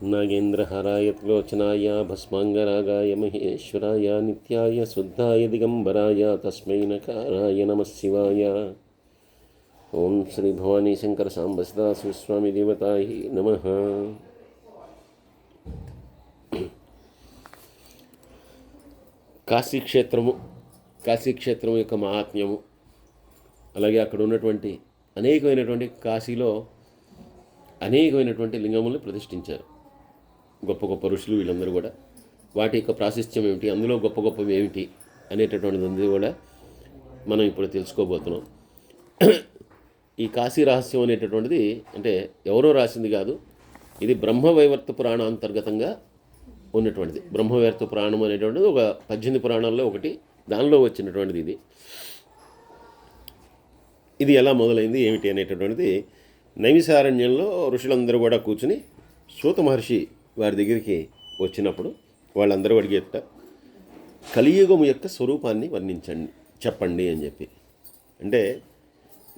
नागेन्द्रहाराय त्रिलोचनाय भस्माङ्गरागाय महेश्वराय नित्याय शुद्धाय दिगम्बराय तस्मै नकाराय नमः शिवाय। ओं श्री भवानी शंकर सांब सदाशिव स्वामी देवताय नमः। కాశీక్షేత్రము యొక్క మహాత్మ్యము, అలాగే అక్కడ ఉన్నటువంటి అనేకమైనటువంటి కాశీలో అనేకమైనటువంటి లింగములను ప్రతిష్ఠించారు గొప్ప గొప్ప ఋషులు. వీళ్ళందరూ కూడా వాటి యొక్క ప్రాశస్త్యం ఏమిటి, అందులో గొప్ప గొప్పవి ఏమిటి అనేటటువంటిది కూడా మనం ఇప్పుడు తెలుసుకోబోతున్నాం. ఈ కాశీ రహస్యం అనేటటువంటిది అంటే ఎవరో రాసింది కాదు, ఇది బ్రహ్మవైవర్త పురాణ అంతర్గతంగా ఉన్నటువంటిది. బ్రహ్మవైవర్త పురాణం అనేటువంటిది ఒక 18 పురాణాల్లో ఒకటి, దానిలో వచ్చినటువంటిది ఇది ఎలా మొదలైంది ఏమిటి అనేటటువంటిది నైమిసారణ్యంలో ఋషులందరూ కూడా కూర్చుని సూత మహర్షి వారి దగ్గరికి వచ్చినప్పుడు వాళ్ళందరూ అడిగేట కలియుగము యొక్క స్వరూపాన్ని వర్ణించండి, చెప్పండి అని చెప్పి. అంటే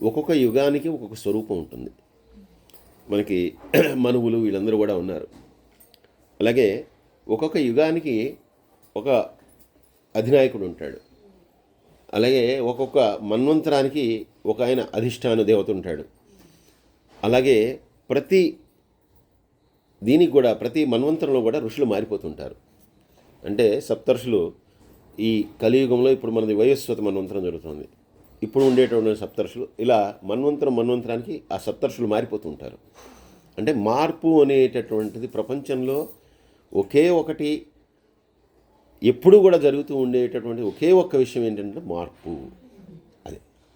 ఒక్కొక్క యుగానికి ఒక్కొక్క స్వరూపం ఉంటుంది. మనకి మనువులు వీళ్ళందరూ కూడా ఉన్నారు. అలాగే ఒక్కొక్క యుగానికి ఒక అధినాయకుడు ఉంటాడు. అలాగే ఒక్కొక్క మన్వంతరానికి ఒక ఆయన అధిష్టాన దేవత ఉంటాడు. అలాగే ప్రతి దీనికి కూడా ప్రతి మన్వంతరంలో కూడా ఋషులు మారిపోతుంటారు. అంటే సప్తర్షులు ఈ కలియుగంలో ఇప్పుడు మనది వైవస్వత మన్వంతరం జరుగుతుంది. ఇప్పుడు ఉండేటువంటి సప్తర్షులు ఇలా మన్వంతరానికి ఆ సప్తర్షులు మారిపోతుంటారు. అంటే మార్పు అనేటటువంటిది ప్రపంచంలో ఒకే ఒకటి ఎప్పుడూ కూడా జరుగుతూ ఉండేటటువంటి ఒకే ఒక్క విషయం ఏంటంటే మార్పు.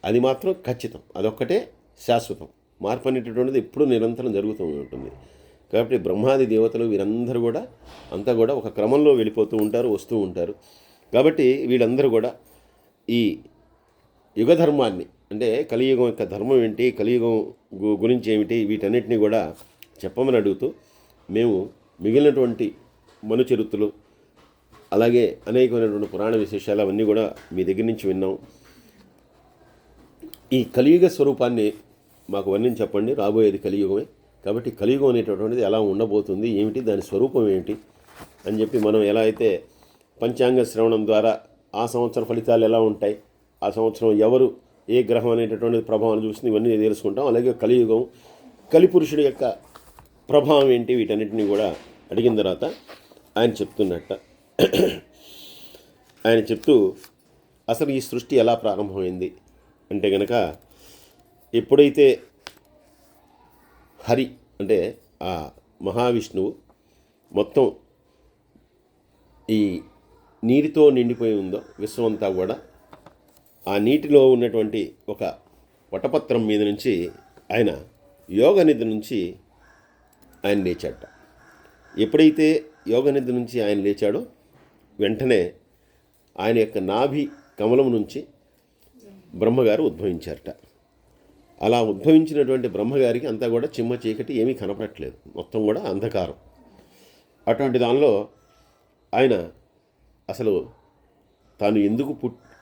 అది మాత్రం ఖచ్చితం, అదొక్కటే శాశ్వతం. మార్పు అనేటటువంటిది ఎప్పుడూ నిరంతరం జరుగుతూ ఉంటుంది. కాబట్టి బ్రహ్మాది దేవతలు వీరందరూ కూడా అంతా కూడా ఒక క్రమంలో వెళ్ళిపోతూ ఉంటారు, వస్తూ ఉంటారు. కాబట్టి వీళ్ళందరూ కూడా ఈ యుగ ధర్మాన్ని అంటే కలియుగం యొక్క ధర్మం ఏంటి, కలియుగం గురించి ఏమిటి, వీటన్నిటిని కూడా చెప్పమని అడుగుతూ మేము మిగిలినటువంటి మను చరిత్రలు అలాగే అనేకమైనటువంటి పురాణ విశేషాలు అవన్నీ కూడా మీ దగ్గర నుంచి విన్నాం. ఈ కలియుగ స్వరూపాన్ని మాకు వర్ణించి చెప్పండి, రాబోయేది కలియుగమే. కాబట్టి కలియుగం అనేటటువంటిది ఎలా ఉండబోతుంది, ఏమిటి దాని స్వరూపం ఏమిటి అని చెప్పి మనం ఎలా అయితే పంచాంగ శ్రవణం ద్వారా ఆ సంవత్సరం ఫలితాలు ఎలా ఉంటాయి, ఆ సంవత్సరం ఎవరు ఏ గ్రహం అనేటటువంటి ప్రభావాన్ని చూస్తుంది, ఇవన్నీ తెలుసుకుంటాం. అలాగే కలియుగం కలిపురుషుడి యొక్క ప్రభావం ఏంటి, వీటన్నిటిని కూడా అడిగిన తర్వాత ఆయన చెప్తూ అసలు ఈ సృష్టి ఎలా ప్రారంభమైంది అంటే కనుక ఎప్పుడైతే హరి అంటే ఆ మహావిష్ణువు మొత్తం ఈ నీటితో నిండిపోయి ఉందో విశ్వమంతా కూడా, ఆ నీటిలో ఉన్నటువంటి ఒక వటపత్రం మీద నుంచి ఆయన యోగ నిద్ర నుంచి ఆయన లేచాట. ఎప్పుడైతే యోగ నిద్ర నుంచి ఆయన లేచాడో వెంటనే ఆయన యొక్క నాభి కమలం నుంచి బ్రహ్మగారు ఉద్భవించారట. అలా ఉద్భవించినటువంటి బ్రహ్మగారికి అంతా కూడా చిమ్మ చీకటి ఏమీ కనపడట్లేదు, మొత్తం కూడా అంధకారం. అటువంటి దానిలో ఆయన అసలు తాను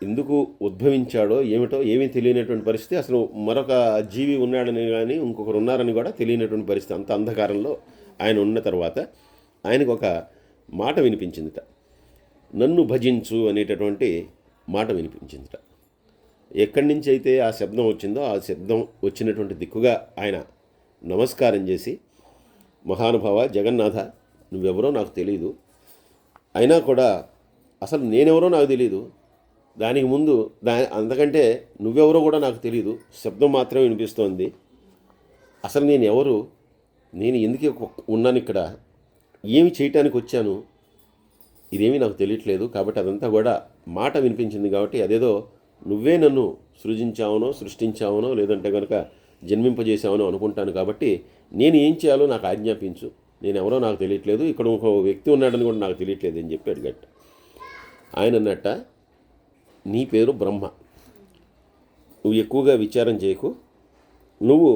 ఎందుకు ఉద్భవించాడో ఏమిటో ఏమీ తెలియనటువంటి పరిస్థితి. అసలు మరొక జీవి ఉన్నాడని కానీ ఇంకొకరు ఉన్నారని కూడా తెలియనటువంటి పరిస్థితి. అంత అంధకారంలో ఆయన ఉన్న తర్వాత ఆయనకు ఒక మాట వినిపించిందిట, నన్ను భజించు అనేటటువంటి మాట వినిపించిందిట. ఎక్కడి నుంచి అయితే ఆ శబ్దం వచ్చిందో ఆ శబ్దం వచ్చినటువంటి దిక్కుగా ఆయన నమస్కారం చేసి, మహానుభావ జగన్నాథ, నువ్వెవరో నాకు తెలియదు, అయినా కూడా అసలు నేనెవరో నాకు తెలియదు, దానికి ముందు అంతకంటే నువ్వెవరో కూడా నాకు తెలియదు, శబ్దం మాత్రమే వినిపిస్తోంది. అసలు నేను ఎవరు, నేను ఎందుకు ఉన్నాను ఇక్కడ, ఏమి చేయటానికి వచ్చాను, ఇదేమీ నాకు తెలియట్లేదు. కాబట్టి అదంతా కూడా మాట వినిపించింది. కాబట్టి అదేదో నువ్వే నన్ను సృష్టించావనో లేదంటే కనుక జన్మింపజేసావనో అనుకుంటాను. కాబట్టి నేను ఏం చేయాలో నాకు ఆజ్ఞాపించు, నేను ఎవరో నాకు తెలియట్లేదు, ఇక్కడ ఒక వ్యక్తి ఉన్నాడని కూడా నాకు తెలియట్లేదు అని చెప్పి అడిగట్ట. ఆయన అన్నట్ట, నీ పేరు బ్రహ్మ, నువ్వు ఎక్కువగా విచారం చేయకు, నువ్వు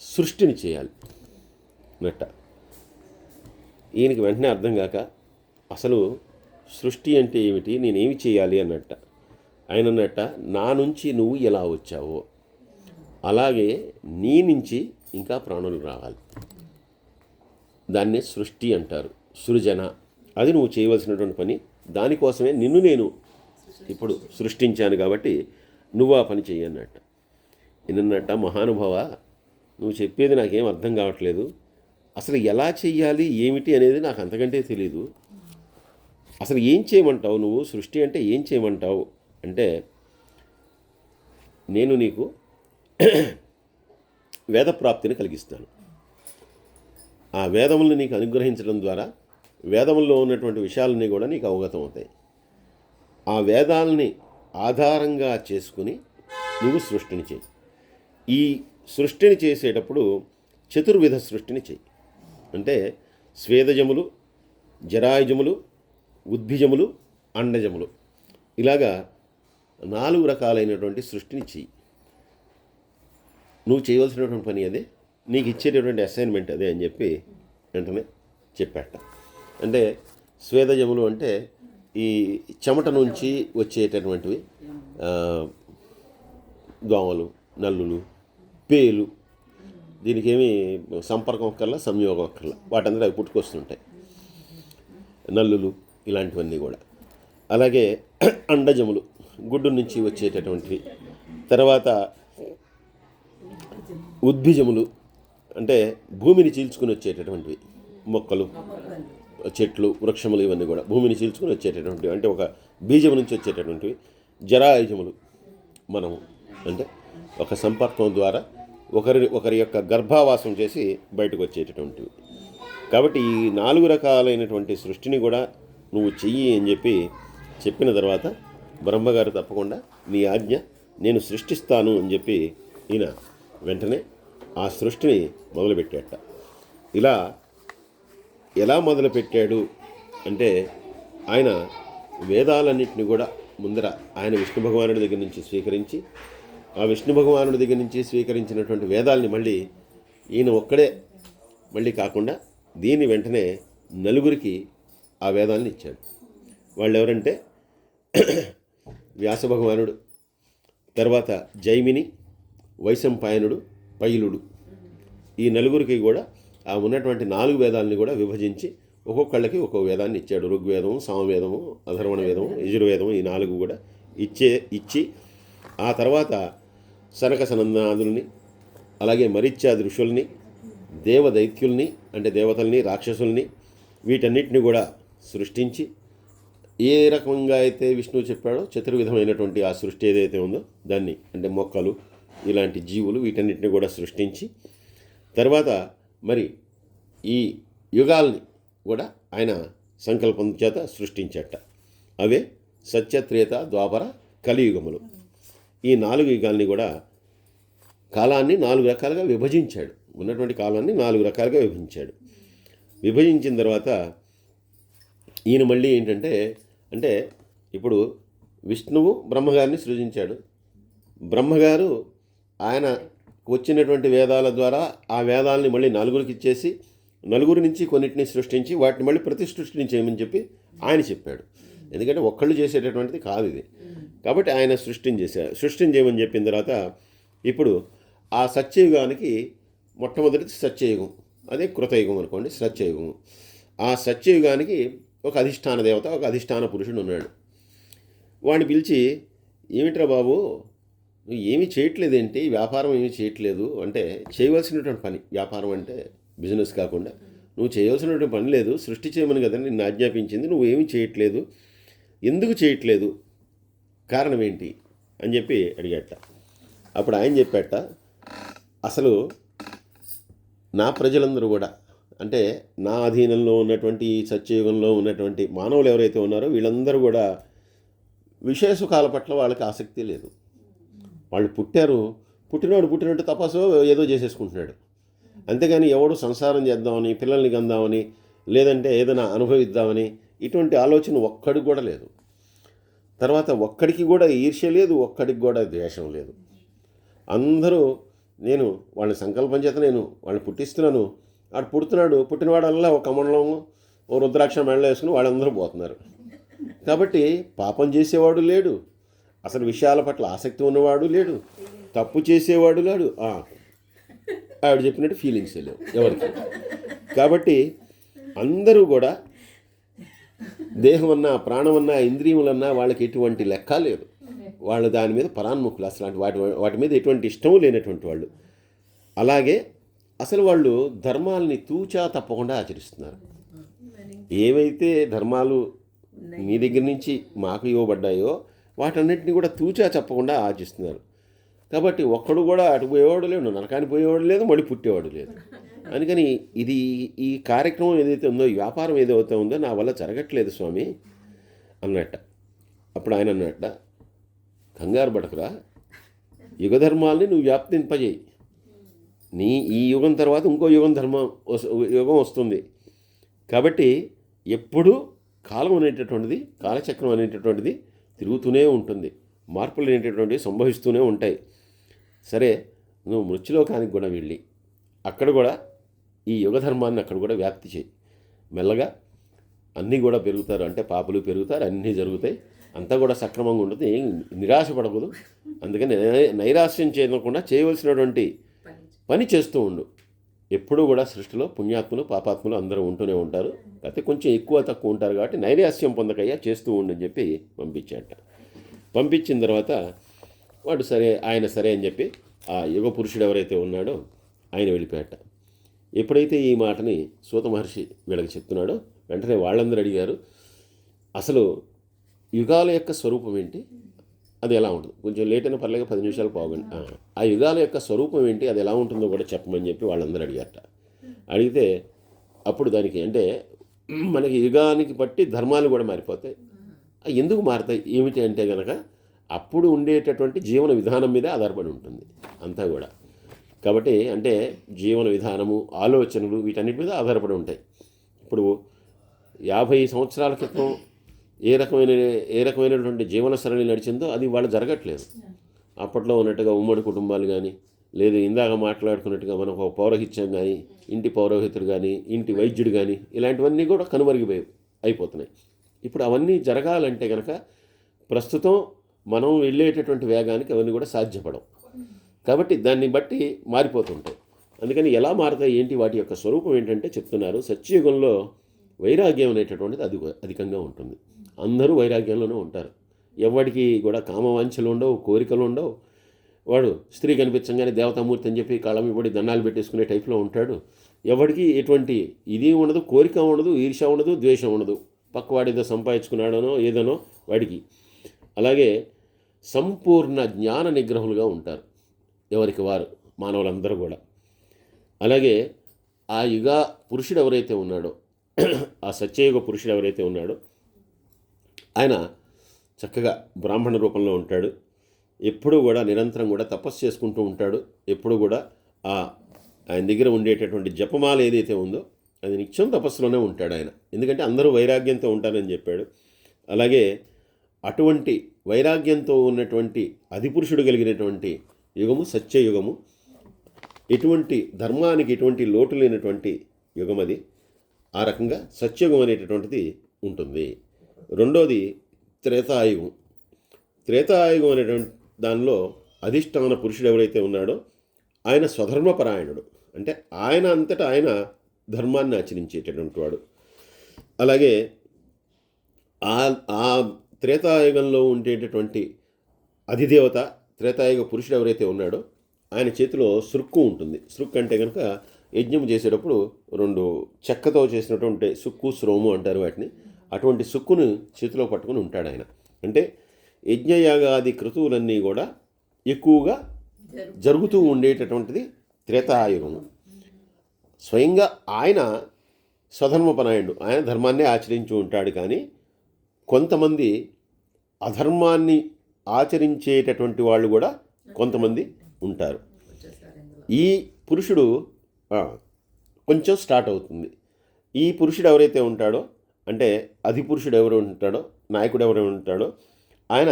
సృష్టిని చేయాలి అన్నట్ట. ఈయనకి వెంటనే అర్థం కాక అసలు సృష్టి అంటే ఏమిటి, నేనేమి చేయాలి అన్నట్ట. ఆయన అన్నట్ట, నా నుంచి నువ్వు ఎలా వచ్చావో అలాగే నీ నుంచి ఇంకా ప్రాణులు రావాలి. దాన్నే సృష్టి అంటారు, సృజన. అది నువ్వు చేయవలసినటువంటి పని. దానికోసమే నిన్ను నేను ఇప్పుడు సృష్టించాను కాబట్టి నువ్వు ఆ పని చెయ్యన్నట్ట. నిన్నట్ట మహానుభావ, నువ్వు చెప్పేది నాకేం అర్థం కావట్లేదు. అసలు ఎలా చెయ్యాలి ఏమిటి అనేది నాకు అంతకంటే తెలీదు. అసలు ఏం చేయమంటావు నువ్వు? సృష్టి అంటే ఏం చేయమంటావు అంటే, నేను నీకు వేద ప్రాప్తిని కలిగిస్తాను. ఆ వేదములను నీకు అనుగ్రహించడం ద్వారా వేదముల్లో ఉన్నటువంటి విషయాలన్నీ కూడా నీకు అవగతం అవుతాయి. ఆ వేదాలని ఆధారంగా చేసుకుని నువ్వు సృష్టిని చేయి. ఈ సృష్టిని చేసేటప్పుడు చతుర్విధ సృష్టిని చేయి. అంటే స్వేదజములు, జరాయుజములు, ఉద్భిజములు, అండజములు, ఇలాగా 4 రకాలైనటువంటి సృష్టిని చెయ్యి. నువ్వు చేయవలసినటువంటి పని అదే, నీకు ఇచ్చేటటువంటి అసైన్మెంట్ అదే అని చెప్పి వెంటనే చెప్పాట. అంటే స్వేదజములు అంటే ఈ చెమట నుంచి వచ్చేటటువంటివి, దోమలు, నల్లులు, పేలు, దీనికి ఏమి సంపర్కం ఒక్కర్లా, సంయోగం ఒక్కర్లా, వాటందరూ అవి పుట్టుకొస్తుంటాయి, నల్లులు ఇలాంటివన్నీ కూడా. అలాగే అండజములు, గుడ్డు నుంచి వచ్చేటటువంటివి. తర్వాత ఉద్భిజములు అంటే భూమిని చీల్చుకుని వచ్చేటటువంటివి, మొక్కలు, చెట్లు, వృక్షములు, ఇవన్నీ కూడా భూమిని చీల్చుకుని వచ్చేటటువంటివి, అంటే ఒక బీజం నుంచి వచ్చేటటువంటివి. జరాయుజములు, మనము అంటే ఒక సంపర్కం ద్వారా ఒకరి యొక్క గర్భావాసం చేసి బయటకు వచ్చేటటువంటివి. కాబట్టి ఈ 4 రకాలైనటువంటి సృష్టిని కూడా నువ్వు చెయ్యి అని చెప్పిన తర్వాత బ్రహ్మగారు తప్పకుండా నీ ఆజ్ఞ, నేను సృష్టిస్తాను అని చెప్పి ఈయన వెంటనే ఆ సృష్టిని మొదలుపెట్టాట. ఇలా ఎలా మొదలుపెట్టాడు అంటే, ఆయన వేదాలన్నింటినీ కూడా ముందర ఆయన విష్ణు భగవానుడి దగ్గర నుంచి స్వీకరించి, ఆ విష్ణు భగవానుడి దగ్గర నుంచి స్వీకరించినటువంటి వేదాలని మళ్ళీ ఈయన ఒక్కడే మళ్ళీ కాకుండా దీన్ని వెంటనే నలుగురికి ఆ వేదాలను ఇచ్చాడు. వాళ్ళు ఎవరంటే వ్యాస భగవానుడు, తర్వాత జైమిని, వైశంపాయనుడు, పైలుడు, ఈ నలుగురికి కూడా ఆ ఉన్నటువంటి 4 వేదాలని కూడా విభజించి ఒక్కొక్కళ్ళకి ఒక్కొక్క వేదాన్ని ఇచ్చాడు. ఋగ్వేదము, సామవేదము, అధర్వణ వేదము, యజుర్వేదము, ఈ 4 కూడా ఇచ్చి ఆ తర్వాత సనక సనందనాదుల్ని, అలాగే మరీచ్యాది ఋషుల్ని, దేవదైత్యుల్ని అంటే దేవతల్ని, రాక్షసుల్ని, వీటన్నిటిని కూడా సృష్టించి ఏ రకంగా అయితే విష్ణువు చెప్పాడో చతుర్విధమైనటువంటి ఆ సృష్టి ఏదైతే ఉందో దాన్ని, అంటే మొక్కలు, ఇలాంటి జీవులు, వీటన్నిటిని కూడా సృష్టించి తర్వాత మరి ఈ యుగాల్ని కూడా ఆయన సంకల్పం చేత సృష్టించట. అవే సత్యత్రేత, ద్వాపర, కలియుగములు. ఈ 4 యుగాల్ని కూడా కాలాన్ని 4 రకాలుగా విభజించాడు. ఉన్నటువంటి కాలాన్ని 4 రకాలుగా విభజించిన తర్వాత ఈయన మళ్ళీ ఏంటంటే, అంటే ఇప్పుడు విష్ణువు బ్రహ్మగారిని సృజించాడు. బ్రహ్మగారు ఆయన వచ్చినటువంటి వేదాల ద్వారా ఆ వేదాలని మళ్ళీ 4గురికి ఇచ్చేసి 4 నుంచి కొన్నిటిని సృష్టించి వాటిని మళ్ళీ ప్రతిసృష్టిని చేయమని చెప్పి ఆయన చెప్పాడు. ఎందుకంటే ఒక్కళ్ళు చేసేటటువంటిది కాదు ఇది. కాబట్టి ఆయన సృష్టిని చేయమని చెప్పిన తర్వాత ఇప్పుడు ఆ సత్యయుగానికి మొట్టమొదటి సత్యయుగం, అదే కృతయుగం అనుకోండి, సత్యయుగం. ఆ సత్యయుగానికి ఒక అధిష్టాన దేవత, ఒక అధిష్టాన పురుషుడు ఉన్నాడు. వాడిని పిలిచి, ఏమిట్రా బాబు, నువ్వు ఏమీ చేయట్లేదేంటి, వ్యాపారం ఏమీ చేయట్లేదు అంటే, చేయవలసినటువంటి పని, వ్యాపారం అంటే బిజినెస్ కాకుండా నువ్వు చేయవలసినటువంటి పని లేదు, సృష్టి చేయమని కదా నిన్ను ఆజ్ఞాపించింది, నువ్వు ఏమీ చేయట్లేదు, ఎందుకు చేయట్లేదు, కారణం ఏంటి అని చెప్పి అడిగట. అప్పుడు ఆయన చెప్పాట, అసలు నా ప్రజలందరూ కూడా, అంటే నా అధీనంలో ఉన్నటువంటి సత్యయుగంలో ఉన్నటువంటి మానవులు ఎవరైతే ఉన్నారో వీళ్ళందరూ కూడా విషయ సుఖాల పట్ల వాళ్ళకి ఆసక్తి లేదు. వాళ్ళు పుట్టినట్టు తపస్సు ఏదో చేసేసుకుంటున్నాడు. అంతేగాని ఎవడు సంసారం చేద్దామని, పిల్లల్ని కందామని, లేదంటే ఏదైనా అనుభవిద్దామని ఇటువంటి ఆలోచన ఒక్కడికి కూడా లేదు. తర్వాత ఒక్కడికి కూడా ఈర్ష్య లేదు, ఒక్కడికి కూడా ద్వేషం లేదు. అందరూ నేను వాళ్ళ సంకల్పం చేత నేను వాళ్ళని పుట్టిస్తున్నాను, వాడు పుట్టినవాడల్లా ఒక కమండలం, ఓ రుద్రాక్ష మెడలో వేసుకుని వాళ్ళందరూ పోతున్నారు. కాబట్టి పాపం చేసేవాడు లేడు, అసలు విషయాల పట్ల ఆసక్తి ఉన్నవాడు లేడు, తప్పు చేసేవాడు లేడు, ఆవిడ చెప్పినట్టు ఫీలింగ్స్ లేవు ఎవరికి. కాబట్టి అందరూ కూడా దేహమన్నా ప్రాణమన్నా ఇంద్రియములన్నా వాళ్ళకి ఎటువంటి లెక్క లేదు. వాళ్ళు దాని మీద పరాన్ముఖులు, అసలు వాటి మీద ఎటువంటి ఇష్టం లేనటువంటి వాళ్ళు. అలాగే అసలు వాళ్ళు ధర్మాలని తూచా తప్పకుండా ఆచరిస్తున్నారు. ఏవైతే ధర్మాలు మీ దగ్గర నుంచి మాకు ఇవ్వబడ్డాయో వాటన్నిటిని కూడా తూచా చెప్పకుండా ఆచరిస్తున్నారు. కాబట్టి ఒక్కడు కూడా అటు పోయేవాడు లేడు, నరకానికి పోయేవాడు లేదు, మళ్ళీ పుట్టేవాడు లేదు. అందుకని ఈ కార్యక్రమం ఏదైతే ఉందో, ఈ వ్యాపారం ఏదైతే ఉందో నా వల్ల జరగట్లేదు స్వామి అన్నట్ట. అప్పుడు ఆయన అన్నట్ట, కంగారు పడకురా, యుగధర్మాల్ని నువ్వు వ్యాప్తింపజేయి. ఈ యుగం తర్వాత ఇంకో యుగం వస్తుంది. కాబట్టి ఎప్పుడూ కాలం అనేటటువంటిది, కాలచక్రం అనేటటువంటిది తిరుగుతూనే ఉంటుంది. మార్పులు అనేటటువంటివి సంభవిస్తూనే ఉంటాయి. సరే, నువ్వు మృత్యులోకానికి కూడా వెళ్ళి అక్కడ కూడా ఈ యుగధర్మాన్ని అక్కడ కూడా వ్యాప్తి చేయి. మెల్లగా అన్నీ కూడా పెరుగుతారు, అంటే పాపులు పెరుగుతారు, అన్నీ జరుగుతాయి, అంతా కూడా సక్రమంగా ఉంటుంది. ఏం నిరాశపడకూడదు. అందుకని నైరాశ్యం చేయకుండా చేయవలసినటువంటి పని చేస్తూ ఉండు. ఎప్పుడూ కూడా సృష్టిలో పుణ్యాత్ములు పాపాత్ములు అందరూ ఉంటూనే ఉంటారు. అయితే కొంచెం ఎక్కువ తక్కువ ఉంటారు కాబట్టి నైరాశ్యం పొందకయ్యా చేస్తూ ఉండని చెప్పి పంపించాట. పంపించిన తర్వాత వాడు ఆయన సరే అని చెప్పి ఆ యుగ పురుషుడు ఎవరైతే ఉన్నాడో ఆయన వెళ్ళిపోయాట. ఎప్పుడైతే ఈ మాటని సూత మహర్షి వీళ్ళకి చెప్తున్నాడో వెంటనే వాళ్ళందరూ అడిగారు, అసలు యుగాల యొక్క స్వరూపం ఏంటి, అది ఎలా ఉంటుంది? కొంచెం లేట్ అయినా పర్లేక 10 నిమిషాలు పోగండి. ఆ యుగాల యొక్క స్వరూపం ఏంటి, అది ఎలా ఉంటుందో కూడా చెప్పమని చెప్పి వాళ్ళందరూ అడిగారట. అడిగితే అప్పుడు దానికి అంటే మనకి యుగానికి బట్టి ధర్మాలు కూడా మారిపోతాయి. ఎందుకు మారుతాయి ఏమిటి అంటే కనుక అప్పుడు ఉండేటటువంటి జీవన విధానం మీదే ఆధారపడి ఉంటుంది అంతా కూడా. కాబట్టి అంటే జీవన విధానము, ఆలోచనలు వీటన్నిటి మీద ఆధారపడి ఉంటాయి. ఇప్పుడు 50 సంవత్సరాల క్రితం ఏ రకమైనటువంటి జీవన సరళి నడిచిందో అది వాళ్ళు జరగట్లేదు. అప్పట్లో ఉన్నట్టుగా ఉమ్మడి కుటుంబాలు కానీ, లేదు ఇందాక మాట్లాడుకున్నట్టుగా మనకు ఒక పౌరోహిత్యం కానీ, ఇంటి పౌరోహితుడు కానీ, ఇంటి వైద్యుడు కానీ, ఇలాంటివన్నీ కూడా అయిపోతున్నాయి. ఇప్పుడు అవన్నీ జరగాలంటే కనుక ప్రస్తుతం మనం వెళ్ళేటటువంటి వేగానికి అవన్నీ కూడా సాధ్యపడవు. కాబట్టి దాన్ని బట్టి మారిపోతుంటాయి. అందుకని ఎలా మారుతాయి ఏంటి, వాటి యొక్క స్వరూపం ఏంటంటే చెప్తున్నారు. సత్యయుగంలో వైరాగ్యం అనేటటువంటిది అధికంగా ఉంటుంది. అందరూ వైరాగ్యంలోనే ఉంటారు. ఎవరికి కూడా కామవాంఛలు ఉండవు, కోరికలు ఉండవు. వాడు స్త్రీ కనిపించగానే దేవతామూర్తి అని చెప్పి కాళ్ళ మీద పడి దండాలు పెట్టేసుకునే టైప్లో ఉంటాడు. ఎవరికి ఎటువంటి ఇది ఉండదు, కోరిక ఉండదు, ఈర్ష్య ఉండదు, ద్వేషం ఉండదు. పక్కవాడు ఏదో సంపాదించుకున్నాడనో ఏదనో వాడికి. అలాగే సంపూర్ణ జ్ఞాన నిగ్రహులుగా ఉంటారు ఎవరికి వారు, మానవులందరూ కూడా. అలాగే ఆ యుగ పురుషుడు ఎవరైతే ఉన్నాడో, ఆ సత్యయుగ పురుషుడు ఎవరైతే ఉన్నాడో ఆయన చక్కగా బ్రాహ్మణ రూపంలో ఉంటాడు. ఎప్పుడూ కూడా నిరంతరం కూడా తపస్సు చేసుకుంటూ ఉంటాడు. ఎప్పుడు కూడా ఆయన దగ్గర ఉండేటటువంటి జపమాల ఏదైతే ఉందో అది నిత్యం తపస్సులోనే ఉంటాడు ఆయన. ఎందుకంటే అందరూ వైరాగ్యంతో ఉంటారని చెప్పాడు. అలాగే అటువంటి వైరాగ్యంతో ఉన్నటువంటి అధిపురుషుడు కలిగినటువంటి యుగము సత్యయుగము. ఎటువంటి ధర్మానికి ఎటువంటి లోటు లేనటువంటి యుగం అది. ఆ రకంగా సత్యయుగం అనేటటువంటిది ఉంటుంది. రెండోది త్రేతాయుగం. త్రేతాయుగం అనేటువంటి దానిలో అధిష్టాన పురుషుడు ఎవరైతే ఉన్నాడో ఆయన స్వధర్మపరాయణుడు. అంటే ఆయన అంతటా ఆయన ధర్మాన్ని ఆచరించేటటువంటి వాడు. అలాగే ఆ త్రేతాయుగంలో ఉండేటటువంటి అధిదేవత త్రేతాయుగ పురుషుడు ఎవరైతే ఉన్నాడో ఆయన చేతిలో సుక్కు ఉంటుంది. సుక్కు అంటే కనుక యజ్ఞం చేసేటప్పుడు 2 చెక్కతో చేసినటువంటి సుక్కు శ్రోము అంటారు వాటిని. అటువంటి సుక్కును చేతిలో పట్టుకుని ఉంటాడు ఆయన. అంటే యజ్ఞయాగాది క్రతువులన్నీ కూడా ఎక్కువగా జరుగుతూ ఉండేటటువంటిది త్రేతాయుగము. స్వయంగా ఆయన స్వధర్మపరాయణుడు, ఆయన ధర్మాన్ని ఆచరించి ఉంటాడు. కానీ కొంతమంది అధర్మాన్ని ఆచరించేటటువంటి వాళ్ళు కూడా కొంతమంది ఉంటారు. ఈ పురుషుడు కొంచెం స్టార్ట్ అవుతుంది. ఈ పురుషుడు ఎవరైతే ఉంటాడో, అంటే అధిపురుషుడు ఎవరు ఉంటాడో, నాయకుడు ఎవరు ఉంటాడో ఆయన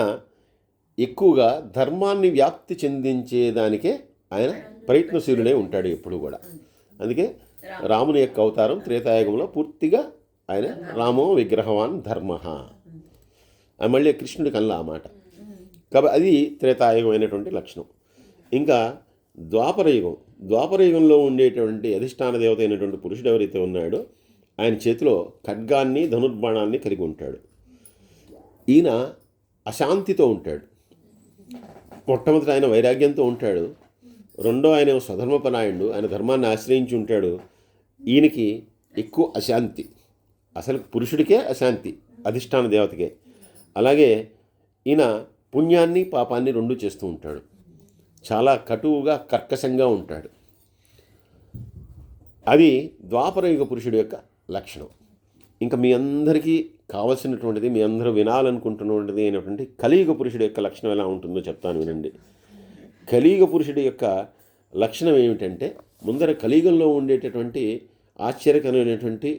ఎక్కువగా ధర్మాన్ని వ్యాప్తి చెందించేదానికే ఆయన ప్రయత్నశీలుడే ఉంటాడు ఎప్పుడు కూడా. అందుకే రాముని యొక్క అవతారం త్రేతాయుగంలో పూర్తిగా ఆయన రామో విగ్రహవాన్ ధర్మ, మళ్ళీ కృష్ణుడికి అల్లా ఆ మాట. కాబట్టి అది త్రేతాయుగమైనటువంటి లక్షణం. ఇంకా ద్వాపరయుగం. ద్వాపరయుగంలో ఉండేటువంటి అధిష్టాన దేవత అయినటువంటి పురుషుడు ఎవరైతే ఉన్నాడో ఆయన చేతిలో ఖడ్గాన్ని ధనుర్బాణాన్ని కలిగి ఉంటాడు. ఈయన అశాంతితో ఉంటాడు. మొట్టమొదటి ఆయన వైరాగ్యంతో ఉంటాడు. రెండో ఆయన స్వధర్మపరాయణుడు, ఆయన ధర్మాన్ని ఆశ్రయించి ఉంటాడు. ఈయనకి ఎక్కువ అశాంతి, అసలు పురుషుడికే అశాంతి, అధిష్టాన దేవతకే. అలాగే ఈయన పుణ్యాన్ని పాపాన్ని రెండూ చేస్తూ ఉంటాడు. చాలా కటువుగా కర్కశంగా ఉంటాడు. అది ద్వాపరయుగ పురుషుడి యొక్క లక్షణం. ఇంకా మీ అందరికీ కావలసినటువంటిది, మీ అందరూ వినాలనుకుంటున్నటువంటిది అయినటువంటి కలియుగ పురుషుడి యొక్క లక్షణం ఎలా ఉంటుందో చెప్తాను, వినండి. కలియుగ పురుషుడి యొక్క లక్షణం ఏమిటంటే, ముందర కలియుగంలో ఉండేటటువంటి ఆశ్చర్యకరమైనటువంటి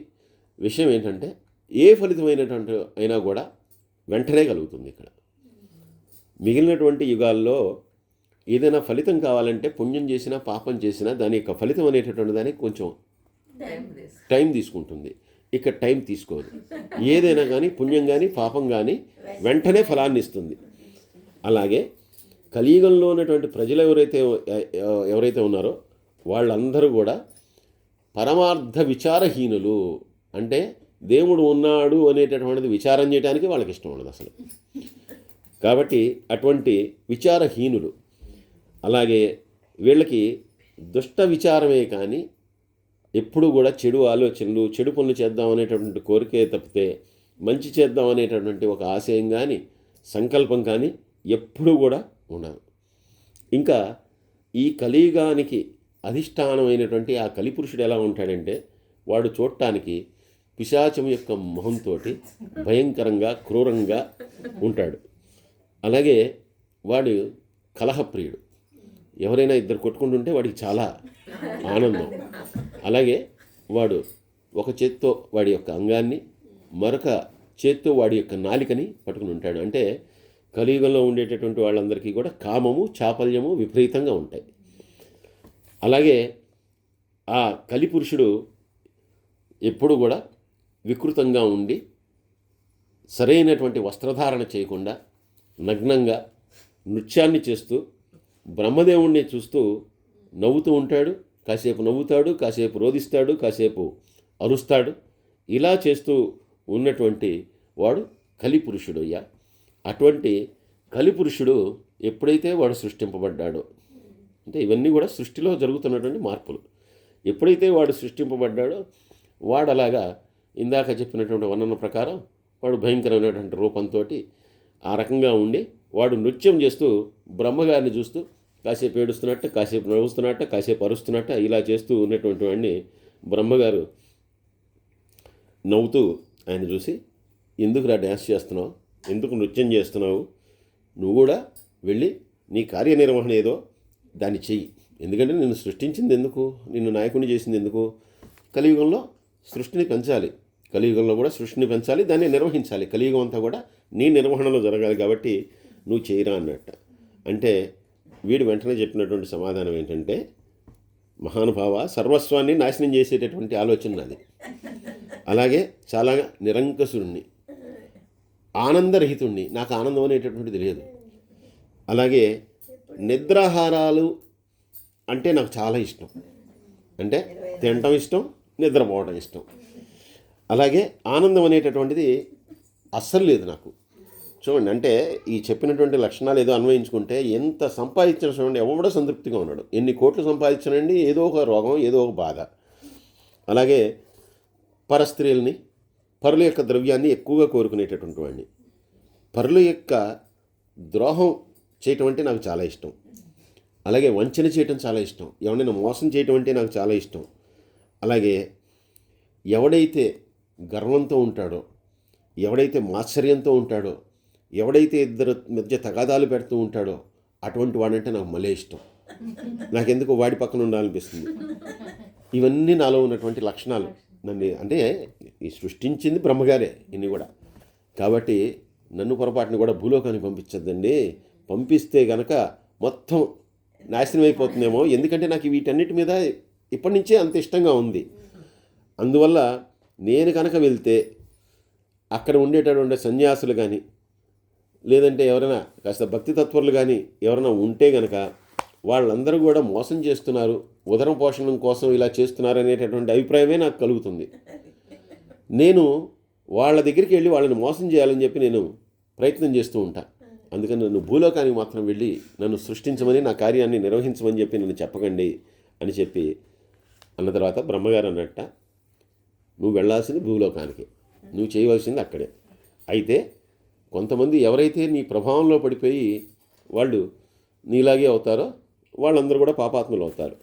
విషయం ఏంటంటే, ఏ ఫలితమైనటువంటి అయినా కూడా వెంటనే కలుగుతుంది. ఇక్కడ మిగిలినటువంటి యుగాల్లో ఏదైనా ఫలితం కావాలంటే పుణ్యం చేసినా పాపం చేసినా దాని యొక్క ఫలితం అనేటటువంటి దానికి కొంచెం టైం తీసుకుంటుంది. ఇక్కడ టైం తీసుకోదు. ఏదైనా కానీ పుణ్యం కానీ పాపం కానీ వెంటనే ఫలాన్ని ఇస్తుంది. అలాగే కలియుగంలో ఉన్నటువంటి ప్రజలు ఎవరైతే ఉన్నారో వాళ్ళందరూ కూడా పరమార్థ విచారహీనులు. అంటే దేవుడు ఉన్నాడు అనేటటువంటిది విచారం చేయడానికి వాళ్ళకి ఇష్టం ఉండదు అసలు. కాబట్టి అటువంటి విచారహీనులు. అలాగే వీళ్ళకి దుష్ట విచారమే కానీ ఎప్పుడు కూడా చెడు ఆలోచనలు, చెడు పనులు చేద్దాం అనేటటువంటి కోరికే తప్పితే మంచి చేద్దాం అనేటటువంటి ఒక ఆశయం కానీ సంకల్పం కానీ ఎప్పుడూ కూడా ఉండదు. ఇంకా ఈ కలియుగానికి అధిష్టానమైనటువంటి ఆ కలిపురుషుడు ఎలా ఉంటాడంటే, వాడు చూడటానికి పిశాచం యొక్క మొహంతో భయంకరంగా క్రూరంగా ఉంటాడు. అలాగే వాడు కలహప్రియుడు. ఎవరైనా ఇద్దరు కొట్టుకుంటుంటే వాడికి చాలా ఆనందం. అలాగే వాడు ఒక చేత్తో వాడి యొక్క అంగాన్ని, మరొక చేత్తో వాడి యొక్క నాలికని పట్టుకుని ఉంటాడు. అంటే కలియుగంలో ఉండేటటువంటి వాళ్ళందరికీ కూడా కామము, చాపల్యము విపరీతంగా ఉంటాయి. అలాగే ఆ కలిపురుషుడు ఎప్పుడు కూడా వికృతంగా ఉండి సరైనటువంటి వస్త్రధారణ చేయకుండా నగ్నంగా నృత్యాన్ని చేస్తూ బ్రహ్మదేవుణ్ణి చూస్తూ నవ్వుతూ ఉంటాడు. కాసేపు నవ్వుతాడు, కాసేపు రోదిస్తాడు, కాసేపు అరుస్తాడు. ఇలా చేస్తూ ఉన్నటువంటి వాడు కలిపురుషుడు అయ్యా. అటువంటి కలిపురుషుడు ఎప్పుడైతే వాడు సృష్టింపబడ్డాడో, అంటే ఇవన్నీ కూడా సృష్టిలో జరుగుతున్నటువంటి మార్పులు. ఎప్పుడైతే వాడు సృష్టింపబడ్డాడో వాడు అలాగా ఇందాక చెప్పినటువంటి వర్ణన ప్రకారం వాడు భయంకరమైనటువంటి రూపంతో ఆ రకంగా ఉండి వాడు నృత్యం చేస్తూ బ్రహ్మగారిని చూస్తూ కాసేపు ఏడుస్తున్నట్టు, కాసేపు నవ్వుస్తున్నట్టు, కాసేపు అరుస్తున్నట్టు ఇలా చేస్తూ ఉన్నటువంటి వాడిని బ్రహ్మగారు నవ్వుతూ ఆయన చూసి, ఎందుకురా డ్యాన్స్ చేస్తున్నావు, ఎందుకు నృత్యం చేస్తున్నావు, నువ్వు కూడా వెళ్ళి నీ కార్యనిర్వహణ ఏదో దాన్ని చెయ్యి. ఎందుకంటే నిన్ను సృష్టించింది ఎందుకు, నిన్ను నాయకుడిని చేసింది ఎందుకు? కలియుగంలో సృష్టిని పెంచాలి, కలియుగంలో కూడా సృష్టిని పెంచాలి, దాన్ని నిర్వహించాలి. కలియుగం అంతా కూడా నీ నిర్వహణలో జరగాలి, కాబట్టి నువ్వు చేయరా అన్నట్ట. అంటే వీడు వెంటనే చెప్పినటువంటి సమాధానం ఏంటంటే, మహానుభావ, సర్వస్వాన్ని నాశనం చేసేటటువంటి ఆలోచన అది. అలాగే చాలా నిరంకుశుడిని, ఆనందరహితుణ్ణి, నాకు ఆనందం అనేటటువంటిది లేదు. అలాగే నిద్రాహారాలు అంటే నాకు చాలా ఇష్టం. అంటే తినటం ఇష్టం, నిద్రపోవడం ఇష్టం. అలాగే ఆనందం అనేటటువంటిది అస్సలు లేదు నాకు. చూడండి, అంటే ఈ చెప్పినటువంటి లక్షణాలు ఏదో అన్వయించుకుంటే ఎంత సంపాదించిన చూడండి, ఎవడో సంతృప్తిగా ఉన్నాడు. ఎన్ని కోట్లు సంపాదించానండి, ఏదో ఒక రోగం, ఏదో ఒక బాధ. అలాగే పరస్త్రీలని, పరుల యొక్క ద్రవ్యాన్ని ఎక్కువగా కోరుకునేటటువంటి వాడిని. పరుల యొక్క ద్రోహం చేయటం అంటే నాకు చాలా ఇష్టం. అలాగే వంచన చేయటం చాలా ఇష్టం. ఎవరైనా మోసం చేయటం అంటే నాకు చాలా ఇష్టం. అలాగే ఎవడైతే గర్వంతో ఉంటాడో, ఎవడైతే మాత్సర్యంతో ఉంటాడో, ఎవడైతే ఇద్దరు మధ్య తగాదాలు పెడుతూ ఉంటాడో అటువంటి వాడంటే నాకు మళ్ళీ ఇష్టం. నాకెందుకు వాడి పక్కన ఉండాలనిపిస్తుంది. ఇవన్నీ నాలో ఉన్నటువంటి లక్షణాలు. నన్ను అంటే ఈ సృష్టించింది బ్రహ్మగారే ఇన్ని కూడా. కాబట్టి నన్ను పొరపాటుని కూడా భూలోకానికి పంపించద్దండి. పంపిస్తే గనక మొత్తం నాశనం అయిపోతుందేమో. ఎందుకంటే నాకు వీటన్నిటి మీద ఇప్పటి నుంచే అంత ఇష్టంగా ఉంది. అందువల్ల నేను కనుక వెళ్తే అక్కడ ఉండేటటువంటి సన్యాసులు కానీ, లేదంటే ఎవరైనా కాస్త భక్తి తత్పరులు కానీ ఎవరైనా ఉంటే గనక వాళ్ళందరూ కూడా మోసం చేస్తున్నారు, ఉదరం పోషణం కోసం ఇలా చేస్తున్నారు అనేటటువంటి అభిప్రాయమే నాకు కలుగుతుంది. నేను వాళ్ళ దగ్గరికి వెళ్ళి వాళ్ళని మోసం చేయాలని చెప్పి నేను ప్రయత్నం చేస్తూ ఉంటాను. అందుకని నన్ను భూలోకానికి మాత్రం వెళ్ళి నన్ను సృష్టించమని, నా కార్యాన్ని నిర్వహించమని చెప్పి నన్ను చెప్పకండి అని చెప్పి అన్న తర్వాత బ్రహ్మగారు అన్నట్ట, నువ్వు వెళ్ళాల్సింది భూలోకానికి, నువ్వు చేయవలసింది అక్కడే. అయితే కొంతమంది ఎవరైతే నీ ప్రభావంలో పడిపోయి వాళ్ళు నీలాగే అవుతారో వాళ్ళందరూ కూడా పాపాత్ములు అవుతారు.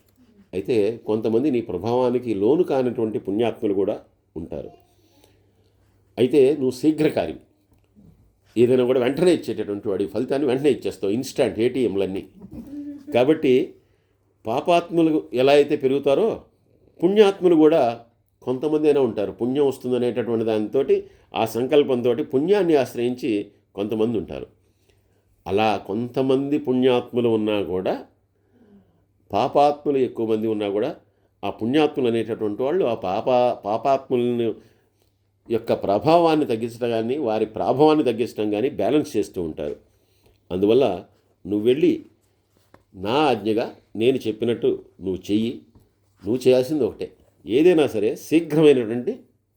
అయితే కొంతమంది నీ ప్రభావానికి లోను కానటువంటి పుణ్యాత్ములు కూడా ఉంటారు. అయితే నువ్వు శీఘ్రకారి, ఏదైనా కూడా వెంటనే ఇచ్చేటటువంటి వాడి ఫలితాన్ని వెంటనే ఇచ్చేస్తావు, ఇన్స్టాంట్ ఏటీఎంలన్నీ. కాబట్టి పాపాత్ములు ఎలా అయితే పెరుగుతారో పుణ్యాత్ములు కూడా కొంతమంది అయినా ఉంటారు. పుణ్యం వస్తుందనేటటువంటి దానితో, ఆ సంకల్పంతో పుణ్యాన్ని ఆశ్రయించి కొంతమంది ఉంటారు. అలా కొంతమంది పుణ్యాత్ములు ఉన్నా కూడా, పాపాత్ములు ఎక్కువ మంది ఉన్నా కూడా, ఆ పుణ్యాత్ములు అనేటటువంటి వాళ్ళు ఆ పాపాత్ములను యొక్క ప్రభావాన్ని తగ్గించడం కానీ, వారి ప్రభావాన్ని తగ్గించడం కానీ బ్యాలెన్స్ చేస్తూ ఉంటారు. అందువల్ల నువ్వు వెళ్ళి నా ఆజ్ఞగా నేను చెప్పినట్టు నువ్వు చెయ్యి. నువ్వు చేయాల్సింది ఒకటే, ఏదైనా సరే శీఘ్రమైనటువంటి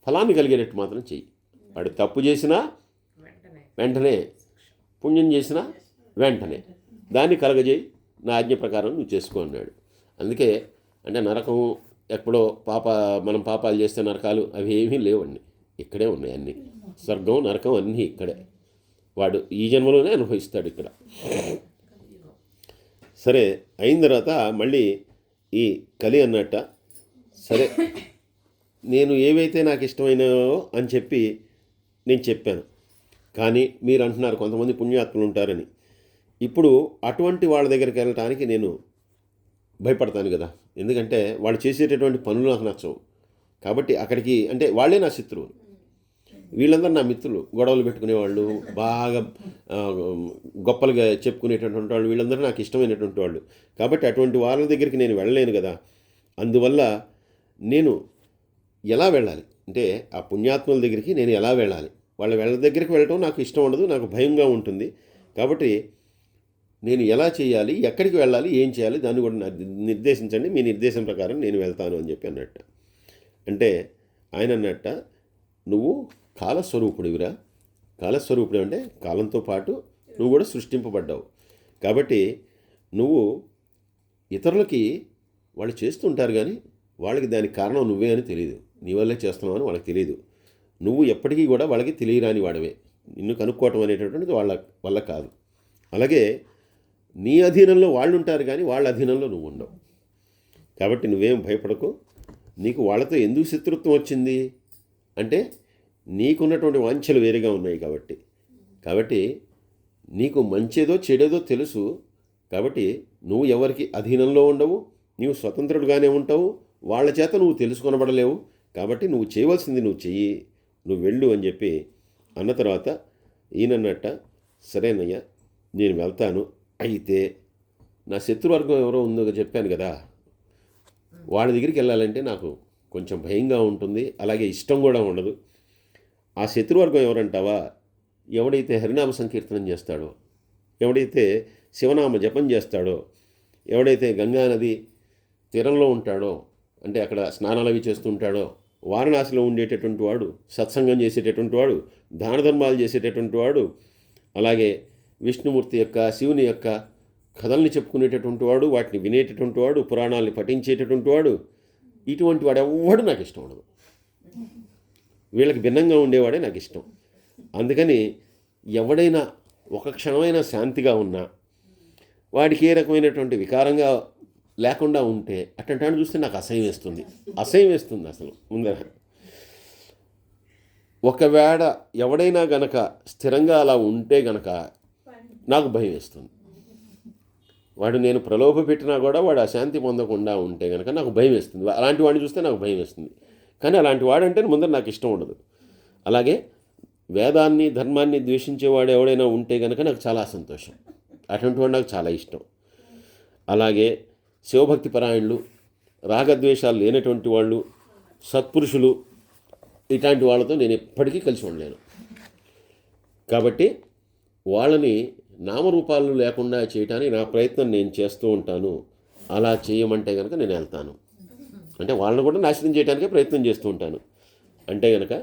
ఫలాన్ని కలిగేటట్టు మాత్రం చెయ్యి. వాడు తప్పు చేసినా వెంటనే, పుణ్యం చేసినా వెంటనే దాన్ని కలగజేయి, నా ఆజ్ఞ ప్రకారం నువ్వు చేసుకో అన్నాడు. అందుకే అంటే నరకం ఎప్పుడో మనం పాపాలు చేస్తే నరకాలు అవి ఏమీ లేవండి, ఇక్కడే ఉన్నాయి అన్నీ. స్వర్గం నరకం అన్నీ ఇక్కడే, వాడు ఈ జన్మలోనే అనుభవిస్తాడు ఇక్కడ. సరే అయిన తర్వాత మళ్ళీ ఈ కలి అన్నట్ట, సరే నేను ఏవైతే నాకు ఇష్టమైనవో అని చెప్పి నేను చెప్పాను, కానీ మీరు అంటున్నారు కొంతమంది పుణ్యాత్ములు ఉంటారని. ఇప్పుడు అటువంటి వాళ్ళ దగ్గరికి వెళ్ళటానికి నేను భయపడతాను కదా, ఎందుకంటే వాళ్ళు చేసేటటువంటి పనులు నాకు నచ్చవు. కాబట్టి అక్కడికి అంటే వాళ్ళే నా శత్రువులు, వీళ్ళందరూ నా మిత్రులు, గొడవలు పెట్టుకునేవాళ్ళు, బాగా గొప్పలుగా చెప్పుకునేటటువంటి వాళ్ళు, వీళ్ళందరూ నాకు ఇష్టమైనటువంటి వాళ్ళు. కాబట్టి అటువంటి వాళ్ళ దగ్గరికి నేను వెళ్ళలేను కదా. అందువల్ల నేను ఎలా వెళ్ళాలి అంటే ఆ పుణ్యాత్ముల దగ్గరికి నేను ఎలా వెళ్ళాలి, వాళ్ళ దగ్గరికి వెళ్ళటం నాకు ఇష్టం ఉండదు, నాకు భయంగా ఉంటుంది. కాబట్టి నేను ఎలా చేయాలి, ఎక్కడికి వెళ్ళాలి, ఏం చేయాలి, దాన్ని కూడా నిర్దేశించండి, మీ నిర్దేశం ప్రకారం నేను వెళ్తాను అని చెప్పి అన్నట్ట. అంటే ఆయన అన్నట్ట, నువ్వు కాలస్వరూపుడివిరా. కాలస్వరూపుడు అంటే కాలంతో పాటు నువ్వు కూడా సృష్టింపబడ్డావు. కాబట్టి నువ్వు ఇతరులకి వాళ్ళు చేస్తుంటారు కానీ వాళ్ళకి దానికి కారణం నువ్వే అని తెలియదు, నీ వల్లే చేస్తున్నావు అని వాళ్ళకి తెలియదు. నువ్వు ఎప్పటికీ కూడా వాళ్ళకి తెలియరాని వాడవే, నిన్ను కనుక్కోవటం అనేటటువంటిది వాళ్ళ వల్ల కాదు. అలాగే నీ అధీనంలో వాళ్ళు ఉంటారు కానీ వాళ్ళ అధీనంలో నువ్వు ఉండవు. కాబట్టి నువ్వేం భయపడకు. నీకు వాళ్ళతో ఎందుకు శత్రుత్వం వచ్చింది అంటే నీకున్నటువంటి వాంఛలు వేరేగా ఉన్నాయి కాబట్టి నీకు మంచేదో చెడేదో తెలుసు. కాబట్టి నువ్వు ఎవరికి అధీనంలో ఉండవు, నీవు స్వతంత్రుడుగానే ఉంటావు, వాళ్ళ చేత నువ్వు తెలుసుకొనబడలేవు. కాబట్టి నువ్వు చేయవలసింది నువ్వు చెయ్యి, నువ్వు వెళ్ళు అని చెప్పి అన్న తర్వాత ఈయనన్నట్ట, సరేనయ్యా నేను వెళ్తాను. అయితే నా శత్రువర్గం ఎవరో ఉందో చెప్పాను కదా, వాళ్ళ దగ్గరికి వెళ్ళాలంటే నాకు కొంచెం భయంగా ఉంటుంది, అలాగే ఇష్టం కూడా ఉండదు. ఆ శత్రువర్గం ఎవరంటావా, ఎవడైతే హరినామ సంకీర్తనం చేస్తాడో, ఎవడైతే శివనామ జపం చేస్తాడో, ఎవడైతే గంగానది తీరంలో ఉంటాడో, అంటే అక్కడ స్నానాలు అవి చేస్తుంటాడో, వారణాసిలో ఉండేటటువంటి వాడు, సత్సంగం చేసేటటువంటి వాడు, దాన ధర్మాలు చేసేటటువంటి వాడు, అలాగే విష్ణుమూర్తి యొక్క శివుని యొక్క కథల్ని చెప్పుకునేటటువంటి వాడు, వాటిని వినేటటువంటి వాడు, పురాణాలని పఠించేటటువంటి వాడు, ఇటువంటి వాడు ఎవడు నాకు ఇష్టం ఉండదు. వీళ్ళకి భిన్నంగా ఉండేవాడే నాకు ఇష్టం. అందుకని ఎవడైనా ఒక క్షణమైనా శాంతిగా ఉన్నా, వాడికి ఏ రకమైనటువంటి వికారంగా లేకుండా ఉంటే అట్టంటాన్ని చూస్తే నాకు అసహ్యం వేస్తుంది అసలు ముందర. ఒకవేళ ఎవడైనా గనక స్థిరంగా అలా ఉంటే గనక నాకు భయం వేస్తుంది. వాడు నేను ప్రలోభ పెట్టినా కూడా వాడు అశాంతి పొందకుండా ఉంటే కనుక నాకు భయం వేస్తుంది. అలాంటి వాడిని చూస్తే నాకు భయం వేస్తుంది. కానీ అలాంటి వాడంటే ముందర నాకు ఇష్టం ఉండదు. అలాగే వేదాన్ని ధర్మాన్ని ద్వేషించేవాడు ఎవడైనా ఉంటే కనుక నాకు చాలా సంతోషం, అటువంటి వాడు నాకు చాలా ఇష్టం. అలాగే శివభక్తి పరాయణులు, రాగద్వేషాలు లేనటువంటి వాళ్ళు, సత్పురుషులు, ఇట్లాంటి వాళ్ళతో నేను ఎప్పటికీ కలిసి ఉండలేను. కాబట్టి వాళ్ళని నామరూపాలు లేకుండా చేయటానికి నా ప్రయత్నం నేను చేస్తూ ఉంటాను. అలా చేయమంటే కనుక నేను వెళ్తాను. అంటే వాళ్ళని కూడా నాశనం చేయడానికే ప్రయత్నం చేస్తూ ఉంటాను. అంటే కనుక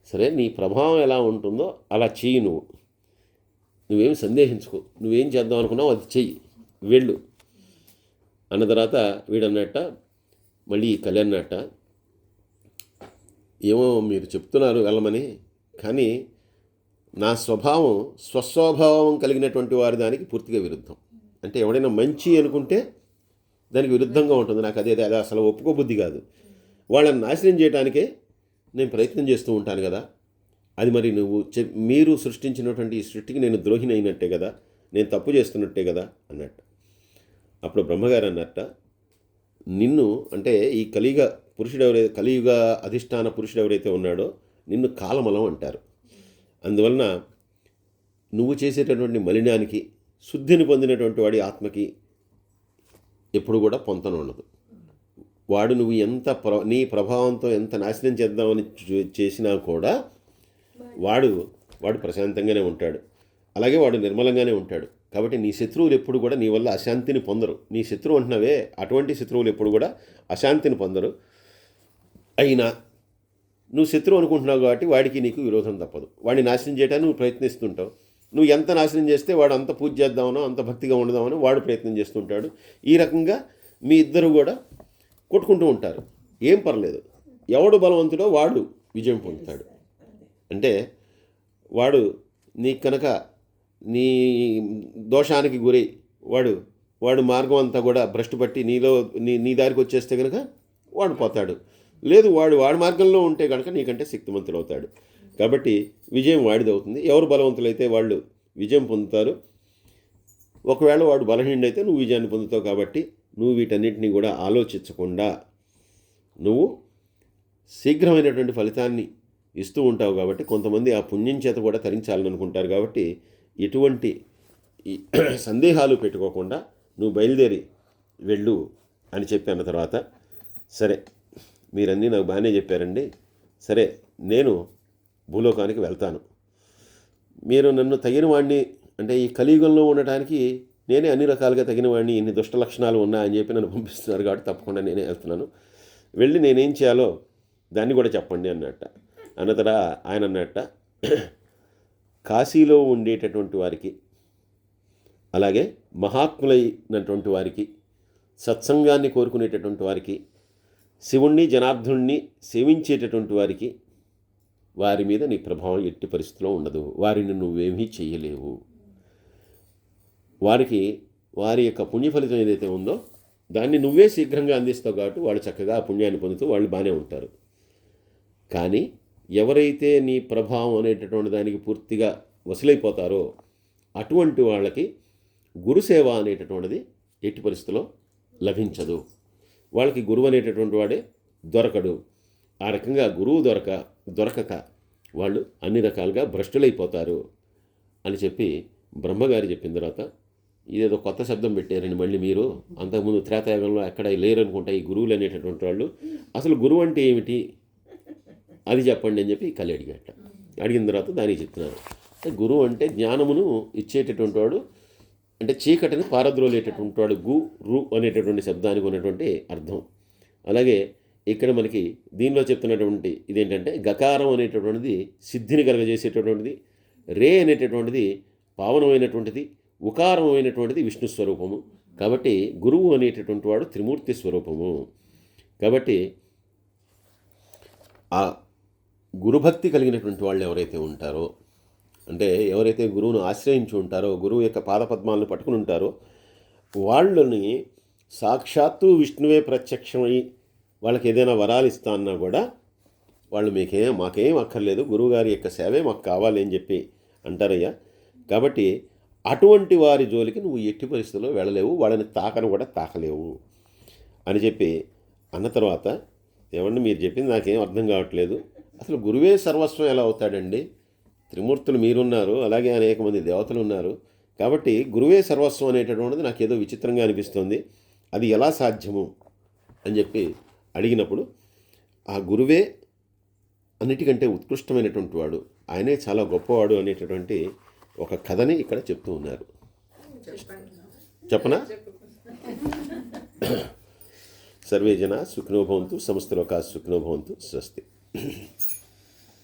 సరే నీ ప్రభావం ఎలా ఉంటుందో అలా చెయ్యి, నువ్వేం సందేహించుకో, నువ్వేం చేద్దాం అనుకున్నావు అది చెయ్యి, వెళ్ళు అన్న తర్వాత వీడన్నట్ట మళ్ళీ కళ్యాణ్నట్ట, ఏమో మీరు చెప్తున్నారు వెళ్ళమని, కానీ నా స్వభావం స్వస్వభావం కలిగినటువంటి వారి దానికి పూర్తిగా విరుద్ధం. అంటే ఎవడైనా మంచి అనుకుంటే దానికి విరుద్ధంగా ఉంటుంది. నాకు అది అసలు ఒప్పుకోబుద్ధి కాదు. వాళ్ళని నాశనం చేయడానికే నేను ప్రయత్నం చేస్తూ ఉంటాను కదా. అది మరి మీరు సృష్టించినటువంటి ఈ సృష్టికి నేను ద్రోహిని అయినట్టే కదా, నేను తప్పు చేస్తున్నట్టే కదా అన్నట్టు. అప్పుడు బ్రహ్మగారు అన్నట్ట, నిన్ను అంటే ఈ కలియుగ అధిష్టాన పురుషుడు ఎవరైతే ఉన్నాడో నిన్ను కాలమలం అంటారు. అందువలన నువ్వు చేసేటటువంటి మలినానికి శుద్ధిని పొందినటువంటి వాడి ఆత్మకి ఎప్పుడు కూడా పొంతన ఉండదు. వాడు నువ్వు ఎంత నీ ప్రభావంతో ఎంత నాశనం చేద్దామని చేసినా కూడా వాడు ప్రశాంతంగానే ఉంటాడు, అలాగే వాడు నిర్మలంగానే ఉంటాడు. కాబట్టి నీ శత్రువులు ఎప్పుడు కూడా నీ వల్ల అశాంతిని పొందరు. నీ శత్రువు అంటున్నావే, అటువంటి శత్రువులు ఎప్పుడు కూడా అశాంతిని పొందరు. అయినా నువ్వు శత్రువు అనుకుంటున్నావు కాబట్టి వాడికి నీకు విరోధం తప్పదు. వాడిని నాశనం చేయడానికి నువ్వు ప్రయత్నిస్తుంటావు. నువ్వు ఎంత నాశనం చేస్తే వాడు అంత పూజ చేద్దామనో అంత భక్తిగా ఉండదామనో వాడు ప్రయత్నం చేస్తుంటాడు. ఈ రకంగా మీ ఇద్దరు కూడా కొట్టుకుంటూ ఉంటారు. ఏం పర్లేదు, ఎవడు బలవంతుడో వాడు విజయం పొందుతాడు. అంటే వాడు నీ కనుక నీ దోషానికి గురై వాడు మార్గం అంతా కూడా భ్రష్టు పట్టి నీ దారికి వచ్చేస్తే కనుక వాడు పోతాడు. లేదు వాడి మార్గంలో ఉంటే కనుక నీకంటే శక్తిమంతుడు అవుతాడు. కాబట్టి విజయం వాడిది అవుతుంది. ఎవరు బలవంతులైతే వాళ్ళు విజయం పొందుతారు. ఒకవేళ వాడు బలహీనుడైతే నువ్వు విజయాన్ని పొందుతావు. కాబట్టి నువ్వు వీటన్నిటినీ కూడా ఆలోచించకుండా నువ్వు శీఘ్రమైనటువంటి ఫలితాన్ని ఇస్తూ ఉంటావు. కాబట్టి కొంతమంది ఆ పుణ్యం చేత కూడా తరించాలని అనుకుంటారు. కాబట్టి ఎటువంటి సందేహాలు పెట్టుకోకుండా నువ్వు బయలుదేరి వెళ్ళు అని చెప్పిన తర్వాత, సరే మీరన్నీ నాకు బాగానే చెప్పారండి, సరే నేను భూలోకానికి వెళ్తాను, మీరు నన్ను తగిన వాడిని అంటే ఈ కలియుగంలో ఉండటానికి నేనే అన్ని రకాలుగా తగిన వాడిని, ఇన్ని దుష్ట లక్షణాలు ఉన్నాయని చెప్పి నన్ను పంపిస్తున్నారు కాబట్టి తప్పకుండా నేనే వెళ్తున్నాను, వెళ్ళి నేనేం చేయాలో దాన్ని కూడా చెప్పండి అన్నట్ట. అన్నతరా ఆయన అన్నట్ట, కాశీలో ఉండేటటువంటి వారికి అలాగే మహాత్ములైనటువంటి వారికి సత్సంగాన్ని కోరుకునేటటువంటి వారికి శివుణ్ణి జనార్దనుణ్ణి సేవించేటటువంటి వారికి వారి మీద నీ ప్రభావం ఎట్టి పరిస్థితిలో ఉండదు. వారిని నువ్వేమీ చేయలేవు. వారికి వారి యొక్క పుణ్య ఫలితం ఏదైతే ఉందో దాన్ని నువ్వే శీఘ్రంగా అందిస్తావు కాబట్టి వాళ్ళు చక్కగా ఆ పుణ్యాన్ని పొందుతూ వాళ్ళు బాగానే ఉంటారు. కానీ ఎవరైతే నీ ప్రభావం అనేటటువంటి దానికి పూర్తిగా వసలైపోతారో అటువంటి వాళ్ళకి గురుసేవ అనేటటువంటిది ఎట్టి పరిస్థితిలో లభించదు. వాళ్ళకి గురువు అనేటటువంటి వాడే దొరకడు. ఆ రకంగా గురువు దొరకక వాళ్ళు అన్ని రకాలుగా భ్రష్టులైపోతారు అని చెప్పి బ్రహ్మగారి చెప్పిన తర్వాత, ఇదేదో కొత్త శబ్దం పెట్టారండి మళ్ళీ మీరు, అంతకుముందు త్రేతాయుగంలో ఎక్కడ లేరనుకుంటా ఈ గురువులు అనేటటువంటి వాళ్ళు, అసలు గురువు అంటే ఏమిటి అది చెప్పండి అని చెప్పి కలి అడిగిన తర్వాత దానికి చెప్తున్నారు. గురువు అంటే జ్ఞానమును ఇచ్చేటటువంటి వాడు, అంటే చీకటిని పారద్రోలేటటువంటి వాడు రు అనేటటువంటి శబ్దానికి ఉన్నటువంటి అర్థం. అలాగే ఇక్కడ మనకి దీనిలో చెప్తున్నటువంటి ఇదేంటంటే గకారం అనేటటువంటిది సిద్ధిని కలగజేసేటటువంటిది, రే అనేటటువంటిది పావనమైనటువంటిది, ఉకారమైనటువంటిది విష్ణు స్వరూపము. కాబట్టి గురువు అనేటటువంటి వాడు త్రిమూర్తి స్వరూపము. కాబట్టి ఆ గురుభక్తి కలిగినటువంటి వాళ్ళు ఎవరైతే ఉంటారో, అంటే ఎవరైతే గురువును ఆశ్రయించి ఉంటారో, గురువు యొక్క పాదపద్మాలను పట్టుకుని ఉంటారో, వాళ్ళని సాక్షాత్తు విష్ణువే ప్రత్యక్షమై వాళ్ళకి ఏదైనా వరాలు ఇస్తా అన్నా కూడా వాళ్ళు మాకేం అక్కర్లేదు, గురువుగారి యొక్క సేవే మాకు కావాలి అని చెప్పి అంటారయ్యా. కాబట్టి అటువంటి వారి జోలికి నువ్వు ఎట్టి పరిస్థితుల్లో వెళ్ళలేవు, వాళ్ళని తాకను కూడా తాకలేవు అని చెప్పి అన్న తర్వాత, ఏమండి మీరు చెప్పింది నాకేం అర్థం కావట్లేదు, అసలు గురువే సర్వస్వం ఎలా అవుతాడండి? త్రిమూర్తులు మీరున్నారు, అలాగే అనేక మంది దేవతలు ఉన్నారు, కాబట్టి గురువే సర్వస్వం అనేటటువంటిది నాకు ఏదో విచిత్రంగా అనిపిస్తుంది, అది ఎలా సాధ్యము అని చెప్పి అడిగినప్పుడు, ఆ గురువే అన్నిటికంటే ఉత్కృష్టమైనటువంటి వాడు, ఆయనే చాలా గొప్పవాడు అనేటటువంటి ఒక కథని ఇక్కడ చెప్తూ ఉన్నారు. చెప్పనా? సర్వే జనా సుఖినో భవంతు, సమస్త లోకా సుఖినో భవంతు. స్వస్తి.